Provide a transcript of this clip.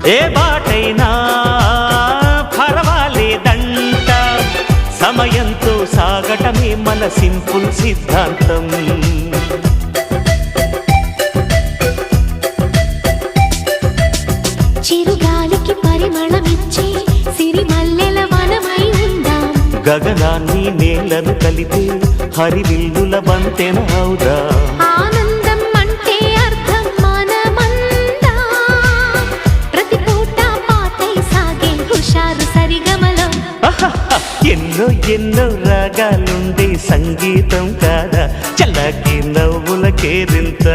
ఏ బాటైనా పర్వాలేదంట, సమయంతో సాగటమే మన సింపుల్ సిద్ధాంతం. చిరుగాలికి పరిమళమిచ్చే సిరిమల్లెల వనమై ఉందాం, గగనాన్ని నేలను కలిపే హరివిల్లుల బంతెన అవుదాం. ఆనందం అంటే అర్థం మనమందా, ప్రతి పూట పాతై సాగే హుషారు సరిగమలో. ఎన్నో ఎన్నో రాగాలుండే సంగీతం కాదా, చల్లకి నవ్వుల కేరింత.